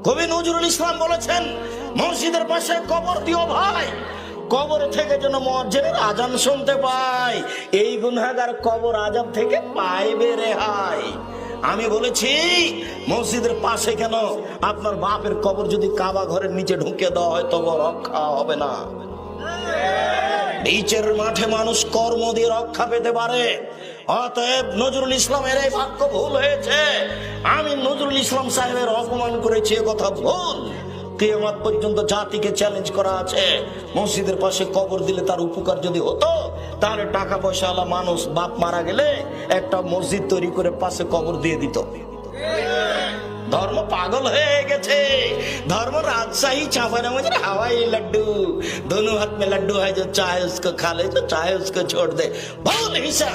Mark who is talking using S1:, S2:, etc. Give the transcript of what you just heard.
S1: কবি নজরুল ইসলাম বলেছেন, মসজিদের পাশে কবর দিও ভাই, কবর থেকে যেন মুয়াজ্জিনের আজান শুনতে পাই, এই গুনাহগার কবর আযাব থেকে পাইবে রেহাই। আমি বলেছি মসজিদের পাশে কেন, আপনার বাপের কবর যদি কাবা ঘরের নিচে ঢুকে দেওয়া হয় তবু রক্ষা হবে না। নিচের মাঠে মানুষ কর্ম দিয়ে রক্ষা পেতে পারে। অতএব নজরুল ইসলামের এই বাক্য ভুল হয়েছে। আমি নজরুল ইসলাম সাহেবের অপমান করেছি, এ কথা ভুল। কিয়ামত পর্যন্ত জাতিকে চ্যালেঞ্জ করা আছে, মসজিদের পাশে কবর দিলে তার উপকার যদি হতো, তাহলে টাকা পয়সাওয়ালা মানুষ বাপ মারা গেলে একটা মসজিদ তৈরি করে পাশে কবর দিয়ে দিত। ধর্ম পাগল হয়ে গেছে। धर्म राजशाही चापानामध्ये हवाई लड्डू, दोनों हाथ में लड्डू है, जो चाहे उसको खा ले, जो चाहे उसको छोड़ दे। बहुत हिस्सा